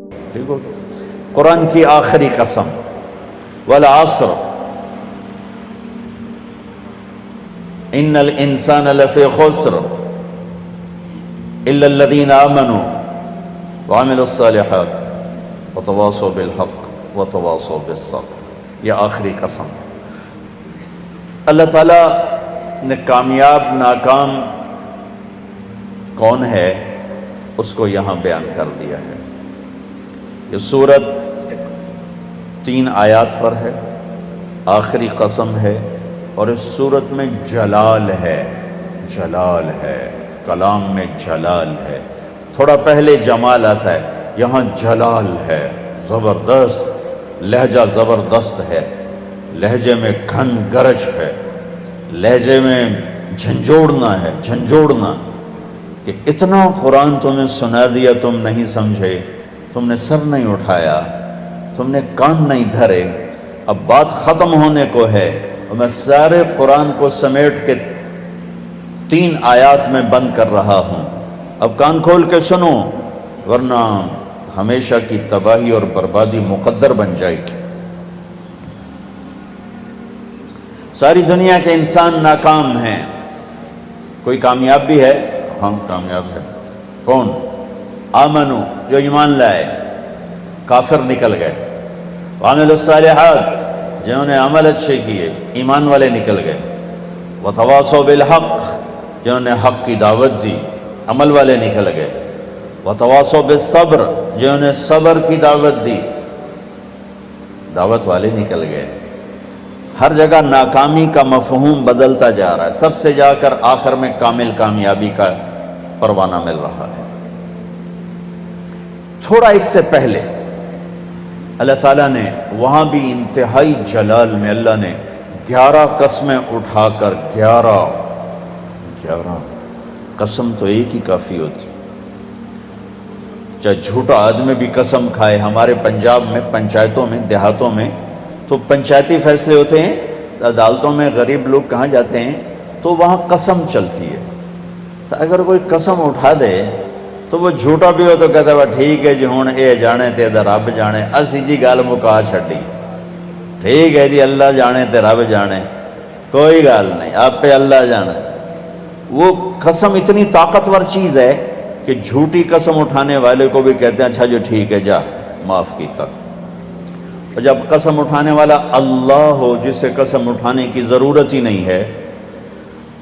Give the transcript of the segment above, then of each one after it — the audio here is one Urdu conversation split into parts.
ٹھیک ہو؟ قرآن کی آخری قسم، والعصر ان الانسان لفی خسر الا الذین آمنوا وعملوا الصالحات وتواصوا بالحق وتواصوا بالصبر۔ یہ آخری قسم۔ اللہ تعالیٰ نے کامیاب ناکام کون ہے اس کو یہاں بیان کر دیا ہے۔ یہ سورت 3 آیات پر ہے، آخری قسم ہے، اور اس سورت میں جلال ہے، جلال ہے، کلام میں جلال ہے۔ تھوڑا پہلے جمال آتا ہے، یہاں جلال ہے، زبردست لہجہ، زبردست ہے، لہجے میں گھن گرج ہے، لہجے میں جھنجھوڑنا ہے، جھنجھوڑنا کہ اتنا قرآن تمہیں سنا دیا، تم نہیں سمجھے، تم نے سر نہیں اٹھایا، تم نے کان نہیں دھرے، اب بات ختم ہونے کو ہے، اور میں سارے قرآن کو سمیٹ کے 3 آیات میں بند کر رہا ہوں۔ اب کان کھول کے سنو، ورنہ ہمیشہ کی تباہی اور بربادی مقدر بن جائے گی۔ ساری دنیا کے انسان ناکام ہیں، کوئی کامیاب بھی ہے؟ ہاں کامیاب ہے۔ کون؟ آمنو، جو ایمان لائے، کافر نکل گئے، وعملوا الصالحات، جنہوں نے عمل اچھے کیے، ایمان والے نکل گئے، وتواصوا بالحق، جنہوں نے حق کی دعوت دی، عمل والے نکل گئے، وتواصوا بالصبر، جنہوں نے صبر کی دعوت دی، دعوت والے نکل گئے۔ ہر جگہ ناکامی کا مفہوم بدلتا جا رہا ہے، سب سے جا کر آخر میں کامل کامیابی کا پروانہ مل رہا ہے۔ تھوڑا اس سے پہلے اللہ تعالیٰ نے وہاں بھی انتہائی جلال میں اللہ نے 11 قسمیں اٹھا کر 11 قسم تو ایک ہی کافی ہوتی، چاہے جھوٹا آدمی بھی قسم کھائے۔ ہمارے پنجاب میں پنچایتوں میں دیہاتوں میں تو پنچایتی فیصلے ہوتے ہیں، عدالتوں میں غریب لوگ کہاں جاتے ہیں تو وہاں قسم چلتی ہے۔ تو اگر کوئی قسم اٹھا دے تو وہ جھوٹا بھی ہو تو کہتا ہے ٹھیک ہے جی ہوں اے جانے تے رب جانے، اسی جی گل مکا چھڈی، ٹھیک ہے جی اللہ جانے تے رب جانے، کوئی گل نہیں، آپ پہ اللہ جانے۔ وہ قسم اتنی طاقتور چیز ہے کہ جھوٹی قسم اٹھانے والے کو بھی کہتے ہیں اچھا جو ٹھیک ہے جا معاف کیتا۔ اور جب قسم اٹھانے والا اللہ ہو جسے قسم اٹھانے کی ضرورت ہی نہیں ہے،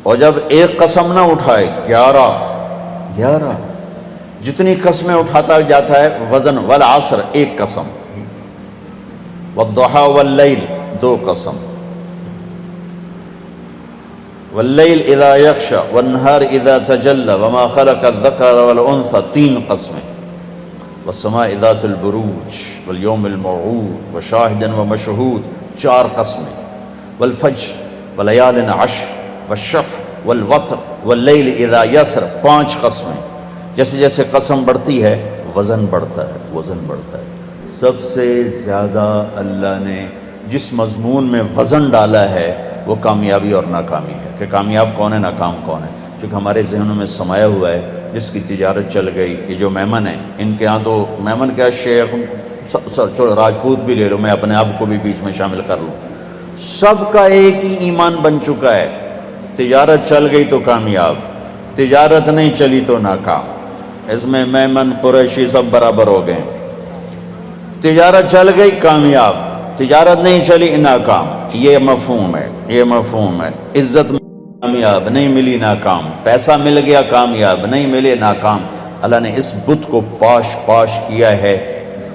اور جب ایک قسم نہ اٹھائے 11 جتنی قسمیں اٹھاتا جاتا ہے وزن، والعصر ایک قسم، والضحى واللیل 2 قسم، واللیل اذا یغشی والنہار اذا تجلی وما خلق الذکر والانثى 3 قسمیں، والسماء ذات البروج والیوم الموعود وشاہد ومشہود 4 قسمیں، والفجر ولیال عشر والشفع والوتر واللیل اذا یسر 5 قسمیں۔ جیسے جیسے قسم بڑھتی ہے وزن بڑھتا ہے، وزن بڑھتا ہے۔ سب سے زیادہ اللہ نے جس مضمون میں وزن ڈالا ہے وہ کامیابی اور ناکامی ہے، کہ کامیاب کون ہے، ناکام کون ہے۔ چونکہ ہمارے ذہنوں میں سمایا ہوا ہے جس کی تجارت چل گئی، یہ جو میمن ہیں ان کے ہاں تو میمن کیا شیخ چلو راجپوت بھی لے لو، میں اپنے آپ کو بھی بیچ میں شامل کر لوں، سب کا ایک ہی ایمان بن چکا ہے، تجارت چل گئی تو کامیاب، تجارت نہیں چلی تو ناکام۔ اس میں میمن قریشی سب برابر ہو گئے، تجارت چل گئی کامیاب، تجارت نہیں چلی ناکام۔ یہ مفہوم ہے، یہ مفہوم ہے۔ عزت کامیاب نہیں ملی ناکام، پیسہ مل گیا کامیاب نہیں ملے ناکام۔ اللہ نے اس بت کو پاش کیا ہے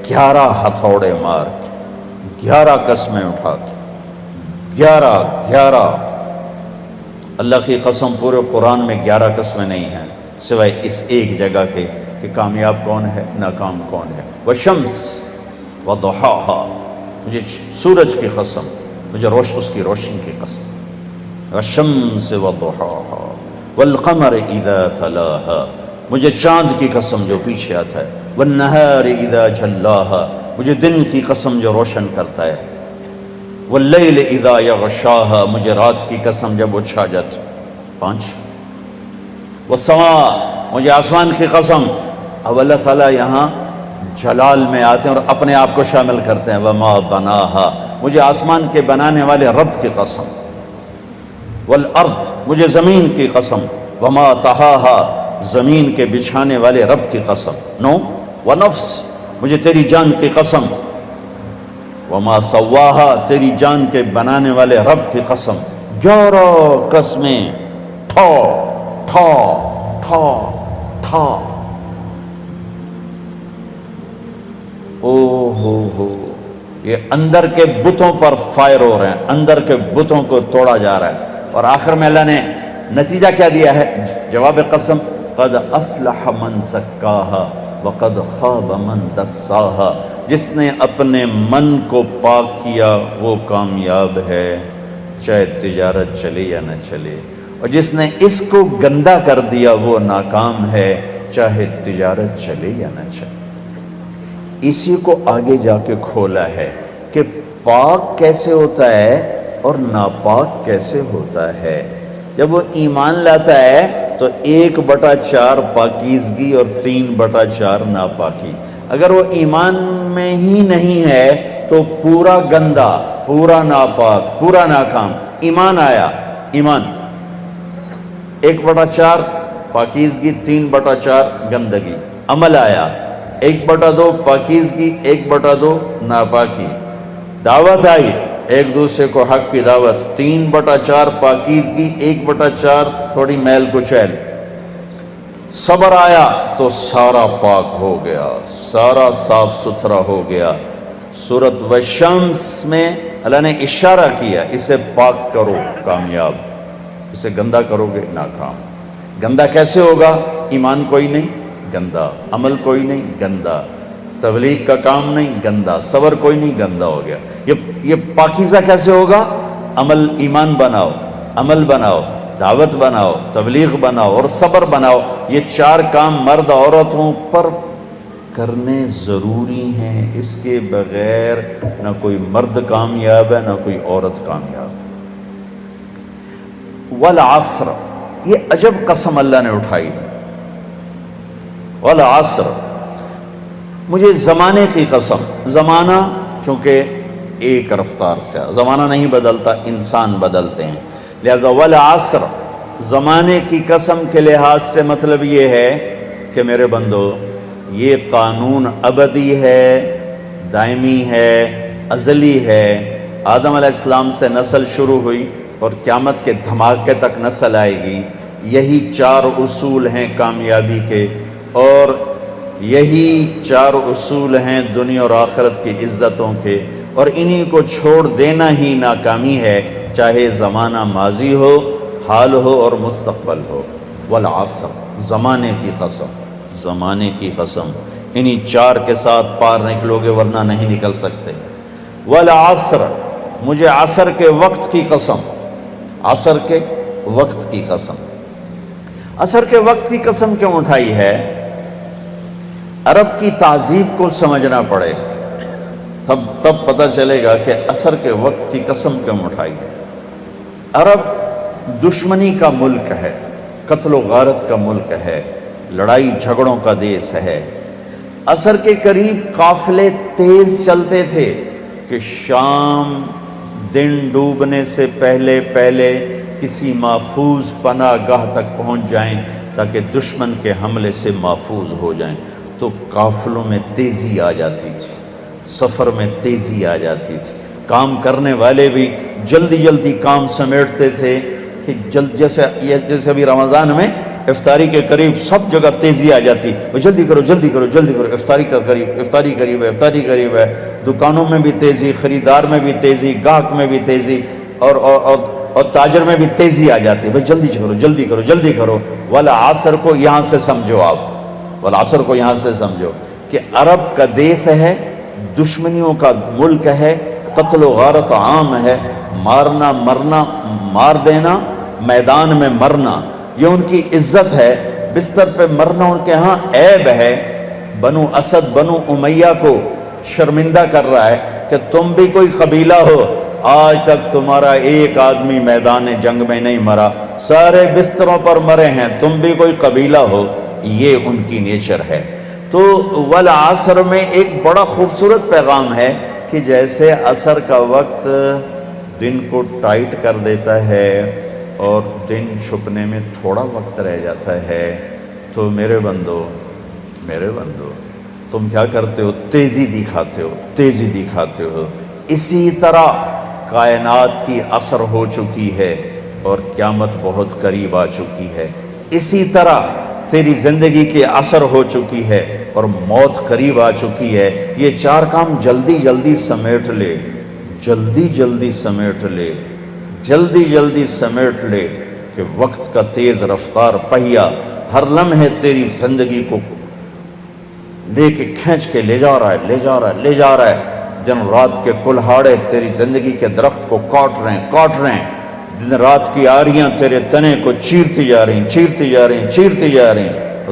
11 ہتھوڑے مار کے، 11 قسمیں اٹھا کے، 11 اللہ کی قسم پورے قرآن میں 11 قسمیں نہیں ہیں سوائے اس ایک جگہ کے کہ کامیاب کون ہے، ناکام کون ہے۔ والشمس وضحاها، مجھے سورج کی قسم، مجھے اس کی روشنی کی قسم، والشمس وضحاها والقمر اذا تلاها، مجھے چاند کی قسم جو پیچھے آتا ہے، والنہار اذا جلاها، مجھے دن کی قسم جو روشن کرتا ہے، واللیل اذا یغشاها، مجھے رات کی قسم جب وہ چھا جاتی، 5۔ والسماء، مجھے آسمان کی قسم۔ اب اللہ تعالیٰ یہاں جلال میں آتے ہیں اور اپنے آپ کو شامل کرتے ہیں. وما بناہا، مجھے آسمان کے بنانے والے رب کی قسم. والارض، مجھے زمین کی قسم. وما طہاہا، زمین کے بچھانے والے رب کی قسم. نو ونفس، مجھے تیری جان کی قسم. وما سواہا، تیری جان کے بنانے والے رب کی قسم. 11 قسمیں، ٹھا ٹھا ٹھا ٹھا. او ہو، یہ اندر کے بتوں پر فائر ہو رہے ہیں، اندر کے بتوں کو توڑا جا رہا ہے. اور آخر میں اللہ نے نتیجہ کیا دیا ہے؟ جواب قسم. قد افلح من زکاہا وقد خاب من دساہا. جس نے اپنے من کو پاک کیا وہ کامیاب ہے، چاہے تجارت چلے یا نہ چلے. اور جس نے اس کو گندا کر دیا وہ ناکام ہے، چاہے تجارت چلے یا نہ چلے. اسی کو آگے جا کے کھولا ہے کہ پاک کیسے ہوتا ہے اور ناپاک کیسے ہوتا ہے. جب وہ ایمان لاتا ہے تو 1/4 پاکیزگی اور 3/4 ناپاکی. اگر وہ ایمان میں ہی نہیں ہے تو پورا گندا، پورا ناپاک، پورا ناکام. ایمان آیا، ایمان 1/4 پاکیزگی، 3/4 گندگی. عمل آیا 1/2 پاکیزگی، 1/2 ناپاکی. دعوت آئی، ایک دوسرے کو حق کی دعوت، 3/4 پاکیزگی، 1/4 تھوڑی میل کچیل. صبر آیا تو سارا پاک ہو گیا، سارا صاف ستھرا ہو گیا. سورۃ والشمس میں اللہ نے اشارہ کیا، اسے پاک کرو کامیاب، اسے گندا کرو گے ناکام. گندا کیسے ہوگا؟ ایمان کوئی نہیں، گندا. عمل کوئی نہیں، گندا. تبلیغ کا کام نہیں، گندا. صبر کوئی نہیں، گندا ہو گیا. یہ پاکیزہ کیسے ہوگا؟ عمل، ایمان بناؤ، عمل بناؤ، دعوت بناؤ، تبلیغ بناؤ اور صبر بناؤ. یہ 4 کام مرد عورتوں پر کرنے ضروری ہیں. اس کے بغیر نہ کوئی مرد کامیاب ہے نہ کوئی عورت کامیاب. والعصر، یہ عجب قسم اللہ نے اٹھائی. والعصر، مجھے زمانے کی قسم. زمانہ چونکہ ایک رفتار سے، زمانہ نہیں بدلتا، انسان بدلتے ہیں. لہذا والعصر، زمانے کی قسم کے لحاظ سے مطلب یہ ہے کہ میرے بندو، یہ قانون ابدی ہے، دائمی ہے، ازلی ہے. آدم علیہ السلام سے نسل شروع ہوئی اور قیامت کے دھماکے تک نسل آئے گی. یہی 4 اصول ہیں کامیابی کے، اور یہی 4 اصول ہیں دنیا اور آخرت کی عزتوں کے. اور انہی کو چھوڑ دینا ہی ناکامی ہے، چاہے زمانہ ماضی ہو، حال ہو اور مستقبل ہو. والعصر، زمانے کی قسم، زمانے کی قسم. انہی 4 کے ساتھ پار نکلو گے ورنہ نہیں نکل سکتے. والعصر، مجھے عصر کے وقت کی قسم. عصر کے وقت کی قسم. عصر کے وقت کی قسم کیوں اٹھائی ہے؟ عرب کی تہذیب کو سمجھنا پڑے گا، تب پتہ چلے گا کہ عصر کے وقت کی قسم کیوں اٹھائی ہے. عرب دشمنی کا ملک ہے، قتل و غارت کا ملک ہے، لڑائی جھگڑوں کا دیس ہے. عصر کے قریب قافلے تیز چلتے تھے کہ شام دن ڈوبنے سے پہلے کسی محفوظ پناہ گاہ تک پہنچ جائیں تاکہ دشمن کے حملے سے محفوظ ہو جائیں. تو قافلوں میں تیزی آ جاتی تھی، سفر میں تیزی آ جاتی تھی. کام کرنے والے بھی جلدی کام سمیٹتے تھے کہ جیسے ابھی رمضان میں افطاری کے قریب سب جگہ تیزی آ جاتی. وہ جلدی کرو، افطاری قریب ہے. دکانوں میں بھی تیزی، خریدار میں بھی تیزی، گاہک میں بھی تیزی، اور تاجر میں بھی تیزی آ جاتی. بھائی جلدی کرو. والعصر کو یہاں سے سمجھو، آپ والعصر کو یہاں سے سمجھو کہ عرب کا دیس ہے، دشمنیوں کا ملک ہے، قتل و غارت عام ہے، مارنا مرنا، مار دینا، میدان میں مرنا، یہ ان کی عزت ہے. بستر پہ مرنا ان کے ہاں عیب ہے. بنو اسد، بنو امیہ کو شرمندہ کر رہا ہے کہ تم بھی کوئی قبیلہ ہو، آج تک تمہارا ایک آدمی میدان جنگ میں نہیں مرا، سارے بستروں پر مرے ہیں، تم بھی کوئی قبیلہ ہو. یہ ان کی نیچر ہے. تو والعصر میں ایک بڑا خوبصورت پیغام ہے کہ جیسے عصر کا وقت دن کو ٹائٹ کر دیتا ہے اور دن چھپنے میں تھوڑا وقت رہ جاتا ہے، تو میرے بندو تم کیا کرتے ہو؟ تیزی دکھاتے ہو۔ اسی طرح کائنات کی عصر ہو چکی ہے اور قیامت بہت قریب آ چکی ہے، اسی طرح تیری زندگی کی عصر ہو چکی ہے اور موت قریب آ چکی ہے۔ یہ چار کام جلدی جلدی سمیٹ لے، جلدی سمیٹ لے کہ وقت کا تیز رفتار پہیا ہر لمحے تیری زندگی کو لے کے کھینچ کے لے جا رہا ہے۔ دن رات کے کلہاڑے تیری زندگی کے درخت کو کاٹ رہے ہیں، دن رات کی آریاں تیرے تنے کو چیرتی جا رہی ہیں،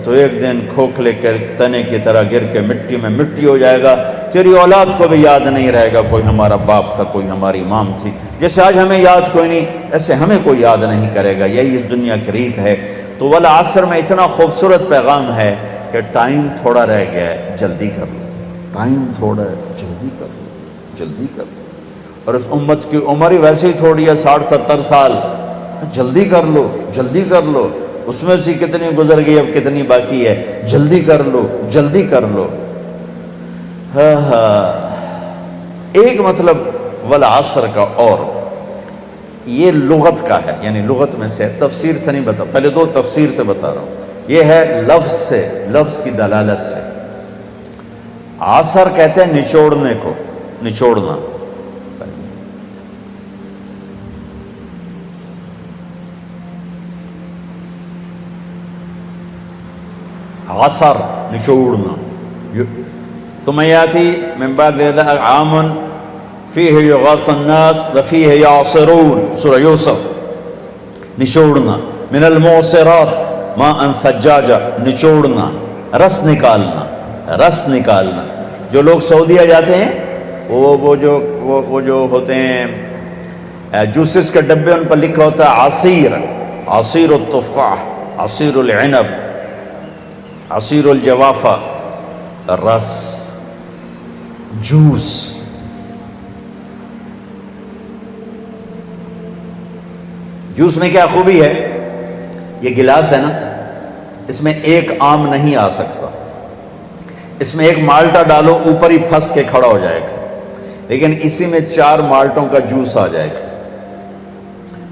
تو ایک دن کھوکھلے کے تنے کی طرح گر کے مٹی میں مٹی ہو جائے گا۔ تیری اولاد کو بھی یاد نہیں رہے گا کوئی ہمارا باپ تھا، کوئی ہماری ماں تھی۔ جیسے آج ہمیں یاد کوئی نہیں، ایسے ہمیں کوئی یاد نہیں کرے گا۔ یہی اس دنیا کی ریت ہے۔ تو والعصر میں اتنا خوبصورت پیغام ہے کہ ٹائم تھوڑا رہ گیا ہے، جلدی کر لو۔ ٹائم تھوڑا ہے، جلدی کر لو۔ اور اس امت کی عمر ہی ویسے ہی تھوڑی ہے، 60-70 سال۔ جلدی کر لو۔ اس میں سے کتنی گزر گئی، اب کتنی باقی ہے؟ جلدی کر لو۔ ایک مطلب والعصر کا، اور یہ لغت کا ہے، یعنی لغت میں سے، تفسیر سے نہیں بتا، پہلے دو تفسیر سے بتا رہا ہوں۔ یہ ہے لفظ سے، لفظ کی دلالت سے۔ عصر کہتے ہیں نچوڑنے کو، نچوڑنا۔ عصر نچوڑنا۔ ثم یاتی من بعد ذلك عام فیہ یغاث الناس وفیہ یعصرون، سورہ یوسف۔ نچوڑنا۔ من المعصرات ماء ثجاجا، نچوڑنا، رس نکالنا۔ جو لوگ سعودیہ جاتے ہیں وہ جو ہوتے ہیں جوسز کے ڈبے، ان پر لکھا ہوتا ہے عصیر التفاح، عصیر العنب، عصیر الجوافہ، رس، جوس۔ جوس میں کیا خوبی ہے؟ یہ گلاس ہے نا، اس میں ایک آم نہیں آ سکتا، اس میں ایک مالٹا ڈالو اوپر ہی پھنس کے کھڑا ہو جائے گا، لیکن اسی میں 4 مالٹوں کا جوس آ جائے گا،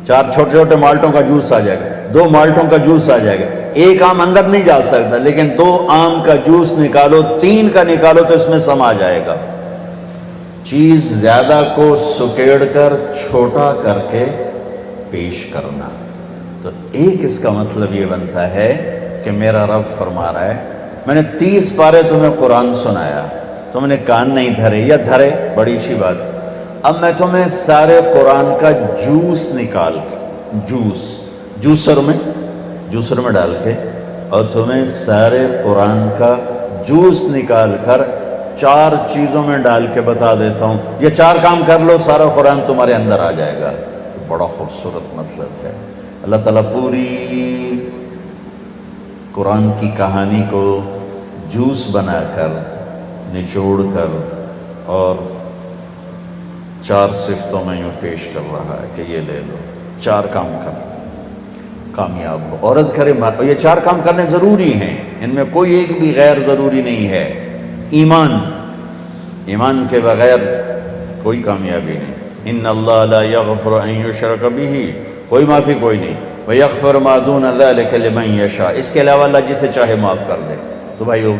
4 چھوٹے چھوٹے مالٹوں کا جوس آ جائے گا، 2 مالٹوں کا جوس آ جائے گا۔ ایک آم اندر نہیں جا سکتا، لیکن 2 آم کا جوس نکالو، 3 کا نکالو تو اس میں سما جائے گا۔ چیز زیادہ کو سکیڑ کر چھوٹا کر کے پیش کرنا، تو ایک اس کا مطلب یہ بنتا ہے کہ میرا رب فرما رہا ہے، میں نے 30 پارے تمہیں قرآن سنایا، تم نے کان نہیں دھرے، یا دھرے بڑی اچھی بات ہے، اب میں تمہیں سارے قرآن کا جوس نکال کے، جوسر میں ڈال کے، اور تمہیں سارے قرآن کا جوس نکال کر 4 چیزوں میں ڈال کے بتا دیتا ہوں، یہ 4 کام کر لو، سارا قرآن تمہارے اندر آ جائے گا۔ بڑا خوبصورت مطلب ہے۔ اللہ تعالیٰ پوری قرآن کی کہانی کو جوس بنا کر، نچوڑ کر، اور 4 صفتوں میں یوں پیش کر رہا ہے کہ یہ لے لو، 4 کام کر کامیاب ہو۔ عورت کرے، یہ 4 کام کرنے ضروری ہیں، ان میں کوئی ایک بھی غیر ضروری نہیں ہے۔ ایمان کے بغیر کوئی کامیابی نہیں۔ ان اللہ لا یغفر ان یشرک بہ، کوئی معافی کوئی نہیں، ویغفر ما دون ذلک لمن یشاء، اس کے علاوہ اللہ جسے چاہے معاف کر دے۔ تو بھائیو،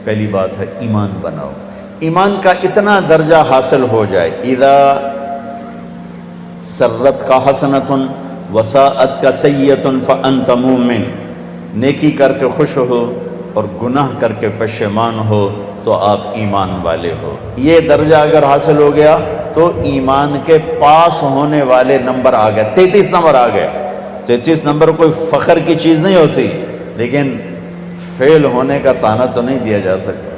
پہلی بات ہے ایمان بناؤ۔ ایمان کا اتنا درجہ حاصل ہو جائے، اذا سرت کا حسنۃ وساءت کا سیئۃ فانت مومن، نیکی کر کے خوش ہو اور گناہ کر کے پشیمان ہو تو آپ ایمان والے ہو۔ یہ درجہ اگر حاصل ہو گیا تو ایمان کے پاس ہونے والے نمبر آ گئے، 33 نمبر آ گئے۔ 33 نمبر کوئی فخر کی چیز نہیں ہوتی، لیکن فیل ہونے کا طعنہ تو نہیں دیا جا سکتا۔